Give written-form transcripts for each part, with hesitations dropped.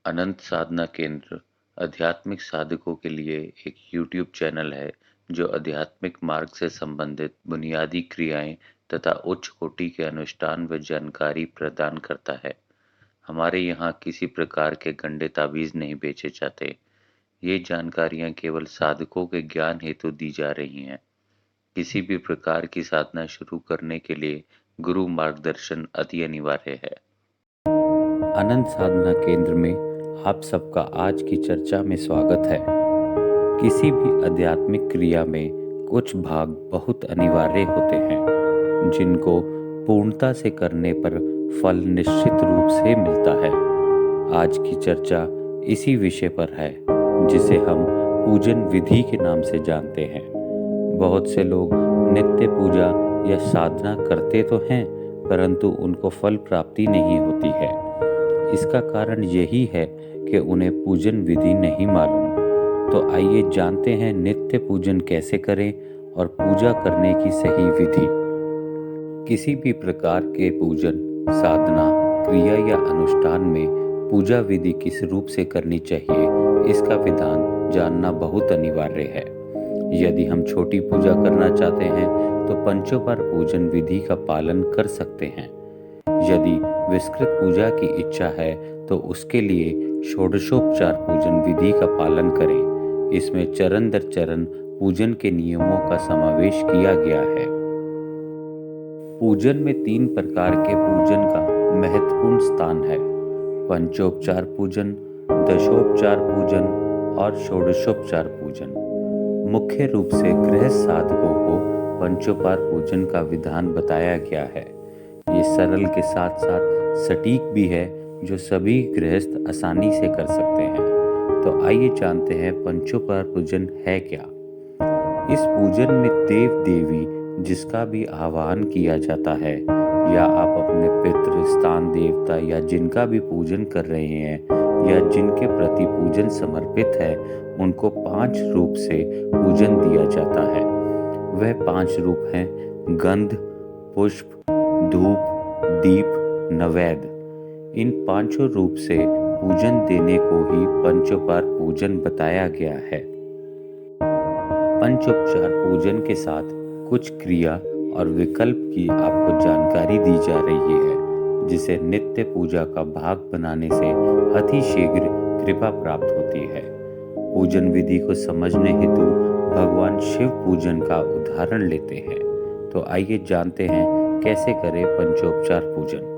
अनंत साधना केंद्र आध्यात्मिक साधकों के लिए एक यूट्यूब चैनल है जो आध्यात्मिक मार्ग से संबंधित बुनियादी क्रियाएं तथा उच्च कोटि के अनुष्ठान व जानकारी प्रदान करता है। हमारे यहाँ किसी प्रकार के गंदे ताबीज नहीं बेचे जाते। ये जानकारियाँ केवल साधकों के ज्ञान हेतु दी जा रही हैं। किसी भी प्रकार की साधना शुरू करने के लिए गुरु मार्गदर्शन अति अनिवार्य है। अनंत साधना केंद्र में आप सबका आज की चर्चा में स्वागत है। किसी भी आध्यात्मिक क्रिया में कुछ भाग बहुत अनिवार्य होते हैं जिनको पूर्णता से करने पर फल निश्चित रूप से मिलता है। आज की चर्चा इसी विषय पर है जिसे हम पूजन विधि के नाम से जानते हैं। बहुत से लोग नित्य पूजा या साधना करते तो हैं परंतु उनको फल प्राप्ति नहीं होती है। इसका कारण यही है कि उन्हें पूजन विधि नहीं मालूम। तो आइए जानते हैं नित्य पूजन कैसे करें और पूजा करने की सही विधि। किसी भी प्रकार के पूजन, साधना, क्रिया या अनुष्ठान में पूजा विधि किस रूप से करनी चाहिए, इसका विधान जानना बहुत अनिवार्य है। यदि हम छोटी पूजा करना चाहते हैं तो पंचोपचार पूजन विधि का पालन कर सकते हैं। यदि विस्तृत पूजा की इच्छा है तो उसके लिए षोडशोपचार पूजन विधि का पालन करें। इसमें चरण दर चरण पूजन के नियमों का समावेश किया गया है। पूजन में 3 प्रकार के पूजन का महत्वपूर्ण स्थान है: पंचोपचार पूजन, दशोपचार पूजन और षोडशोपचार पूजन। मुख्य रूप से गृहस्थ साधकों को पंचोपचार पूजन का विधान बताया गया है। ये सरल के साथ साथ सटीक भी है जो सभी गृहस्थ आसानी से कर सकते हैं। तो आइए जानते हैं पंचोपचार पूजन है क्या। इस पूजन में देव देवी जिसका भी आह्वान किया जाता है या आप अपने पितृ, स्थान देवता या जिनका भी पूजन कर रहे हैं या जिनके प्रति पूजन समर्पित है उनको 5 रूप से पूजन दिया जाता है। वह 5 रूप हैं: गंध, पुष्प, धूप, दीप, नैवेद्य। इन 5 रूप से पूजन देने को ही पंचोपचार पूजन बताया गया है। पंचोपचार पूजन के साथ कुछ क्रिया और विकल्प की आपको जानकारी दी जा रही है जिसे नित्य पूजा का भाग बनाने से अति शीघ्र कृपा प्राप्त होती है। पूजन विधि को समझने हेतु भगवान शिव पूजन का उदाहरण लेते हैं। तो आइए जानते हैं कैसे करें पंचोपचार पूजन।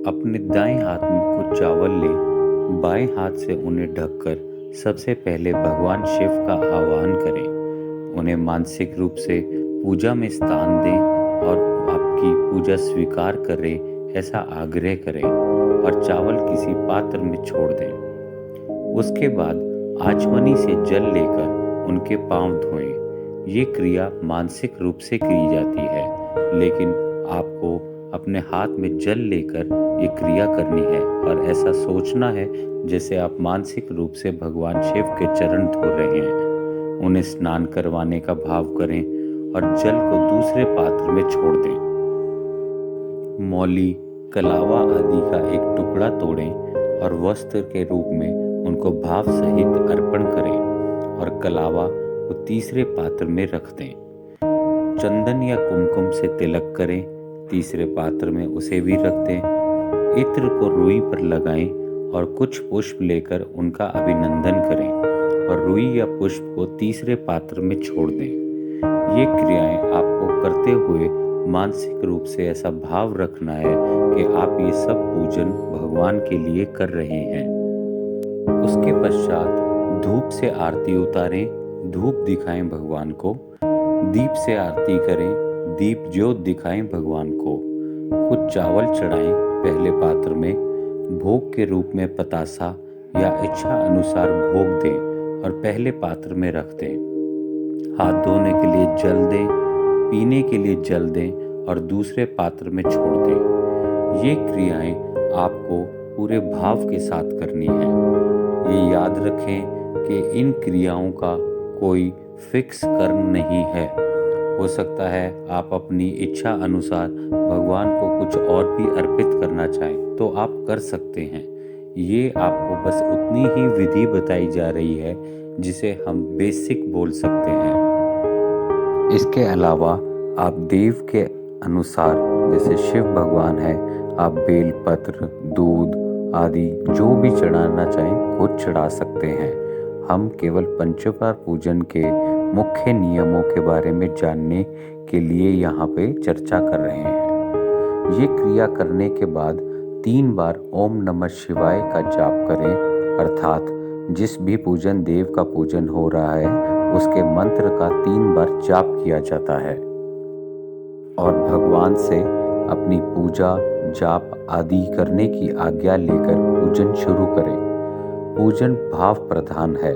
अपने दाएं हाथ में कुछ चावल लें, बाएं हाथ से उन्हें ढककर सबसे पहले भगवान शिव का आह्वान करें। उन्हें मानसिक रूप से पूजा में स्थान दें और आपकी पूजा स्वीकार करें ऐसा आग्रह करें और चावल किसी पात्र में छोड़ दें। उसके बाद आचमनी से जल लेकर उनके पांव धोएं। ये क्रिया मानसिक रूप से की जाती है लेकिन आपको अपने हाथ में जल लेकर ये क्रिया करनी है और ऐसा सोचना है जैसे आप मानसिक रूप से भगवान शिव के चरण धो रहे हैं। उन्हें स्नान करवाने का भाव करें और जल को दूसरे पात्र में छोड़ दें। मौली, कलावा आदि का एक टुकड़ा तोड़ें और वस्त्र के रूप में उनको भाव सहित अर्पण करें और कलावा को तीसरे पात्र में रख दें। चंदन या कुमकुम से तिलक करें, तीसरे पात्र में उसे भी रख दें। इत्र को रुई पर लगाएं और कुछ पुष्प लेकर उनका अभिनंदन करें और रुई या पुष्प को तीसरे पात्र में छोड़ दें। ये क्रियाएं आपको करते हुए मानसिक रूप से ऐसा भाव रखना है कि आप ये सब पूजन भगवान के लिए कर रहे हैं। उसके पश्चात धूप से आरती उतारें, धूप दिखाएं भगवान को। दीप से आरती करें, दीप ज्योत दिखाएं भगवान को। कुछ चावल चढ़ाएं पहले पात्र में। भोग के रूप में पतासा या इच्छा अनुसार भोग दें और पहले पात्र में रख दें। हाथ धोने के लिए जल दें, पीने के लिए जल दें और दूसरे पात्र में छोड़ दें। ये क्रियाएं आपको पूरे भाव के साथ करनी है। ये याद रखें कि इन क्रियाओं का कोई फिक्स कर्म नहीं है। हो सकता है आप अपनी इच्छा अनुसार भगवान को कुछ और भी अर्पित करना चाहें तो आप कर सकते हैं। ये आपको बस उतनी ही विधि बताई जा रही है जिसे हम बेसिक बोल सकते हैं। इसके अलावा आप देव के अनुसार, जैसे शिव भगवान है, आप बेलपत्र, दूध आदि जो भी चढ़ाना चाहें खुद चढ़ा सकते हैं। हम केवल पंचोपचार पूजन के मुख्य नियमों के बारे में जानने के लिए यहाँ पे चर्चा कर रहे हैं। ये क्रिया करने के बाद 3 बार ओम नमः शिवाय का जाप करें, अर्थात जिस भी पूजन देव का पूजन हो रहा है उसके मंत्र का 3 बार जाप किया जाता है और भगवान से अपनी पूजा जाप आदि करने की आज्ञा लेकर पूजन शुरू करें। पूजन भाव प्रधान है।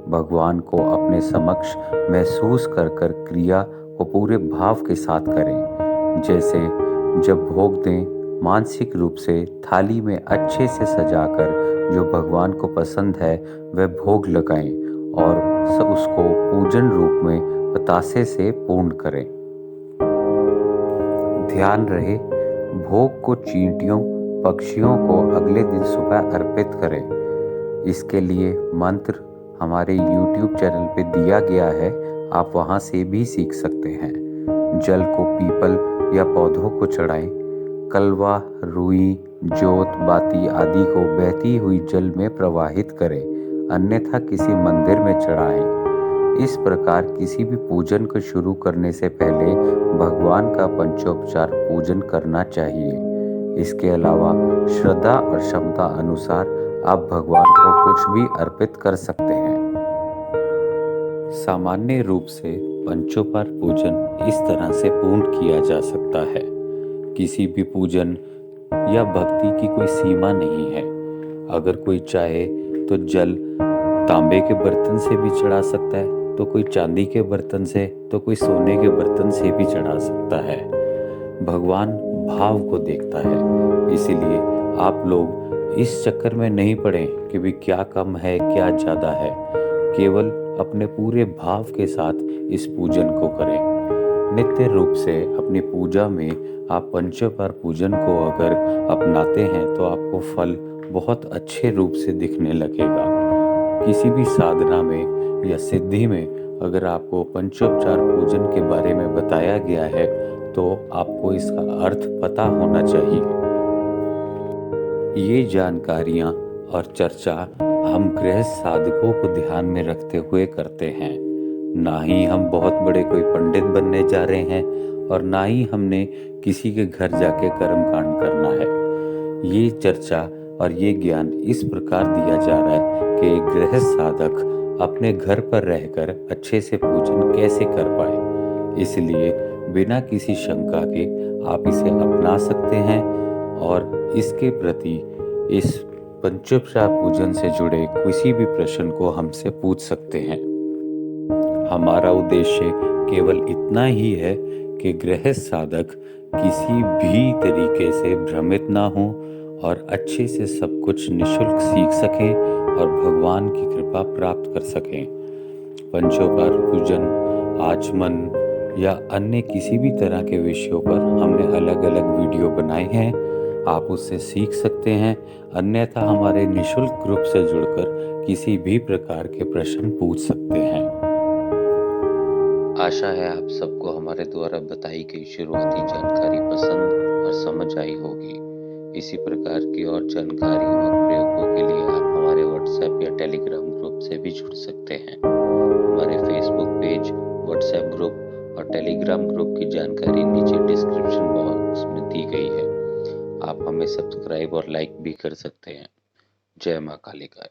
भगवान को अपने समक्ष महसूस कर कर क्रिया को पूरे भाव के साथ करें। जैसे जब भोग दें, मानसिक रूप से थाली में अच्छे से सजाकर जो भगवान को पसंद है वह भोग लगाएं और उसको पूजन रूप में बतासे से पूर्ण करें। ध्यान रहे, भोग को चींटियों पक्षियों को अगले दिन सुबह अर्पित करें। इसके लिए मंत्र हमारे YouTube चैनल पे दिया गया है, आप वहाँ से भी सीख सकते हैं। जल को पीपल या पौधों को चढ़ाएं। कलवा, रुई, जोत, बाती आदि को बहती हुई जल में प्रवाहित करें, अन्यथा किसी मंदिर में चढ़ाएं। इस प्रकार किसी भी पूजन को शुरू करने से पहले भगवान का पंचोपचार पूजन करना चाहिए। इसके अलावा श्रद्धा और क्षमता अनुसार आप भगवान को कुछ भी अर्पित कर सकते हैं। सामान्य रूप से पंचोपचार पूजन इस तरह से पूर्ण किया जा सकता है। किसी भी पूजन या भक्ति की कोई सीमा नहीं है। अगर कोई चाहे तो जल तांबे के बर्तन से भी चढ़ा सकता है, तो कोई चांदी के बर्तन से, तो कोई सोने के बर्तन से भी चढ़ा सकता है। भगवान भाव को देखता है, इसीलिए आप लोग इस चक्कर में नहीं पड़े कि भी क्या कम है क्या ज़्यादा है। केवल अपने पूरे भाव के साथ इस पूजन को करें। नित्य रूप से अपनी पूजा में आप पंचोपचार पूजन को अगर अपनाते हैं तो आपको फल बहुत अच्छे रूप से दिखने लगेगा। किसी भी साधना में या सिद्धि में अगर आपको पंचोपचार पूजन के बारे में बताया गया है तो आपको इसका अर्थ पता होना चाहिए। ये जानकारियाँ और चर्चा हम गृहस्थ साधकों को ध्यान में रखते हुए करते हैं। ना ही हम बहुत बड़े कोई पंडित बनने जा रहे हैं और ना ही हमने किसी के घर जाके कर्मकांड करना है। ये चर्चा और ये ज्ञान इस प्रकार दिया जा रहा है कि एक गृहस्थ साधक अपने घर पर रहकर अच्छे से पूजन कैसे कर पाए। इसलिए बिना किसी शंका के आप इसे अपना सकते हैं और इसके प्रति इस पंचोपचार पूजन से जुड़े किसी भी प्रश्न को हमसे पूछ सकते हैं। हमारा उद्देश्य केवल इतना ही है कि गृहस्थ साधक किसी भी तरीके से भ्रमित ना हो और अच्छे से सब कुछ निःशुल्क सीख सकें और भगवान की कृपा प्राप्त कर सकें। पंचोपचार पूजन, आचमन या अन्य किसी भी तरह के विषयों पर हमने अलग अलग वीडियो बनाए हैं, आप उससे सीख सकते हैं। अन्यथा हमारे निःशुल्क ग्रुप से जुड़कर किसी भी प्रकार के प्रश्न पूछ सकते हैं। आशा है आप सबको हमारे द्वारा बताई गई शुरुआती जानकारी पसंद और समझ आई होगी। इसी प्रकार की और जानकारियों और प्रयोगों के लिए आप हमारे व्हाट्सएप या टेलीग्राम ग्रुप से भी जुड़ सकते हैं। हमारे फेसबुक पेज, व्हाट्सएप ग्रुप और टेलीग्राम ग्रुप की जानकारी नीचे डिस्क्रिप्शन बॉक्स में दी गई है। आप हमें सब्सक्राइब और लाइक भी कर सकते हैं। जय मां कालिका।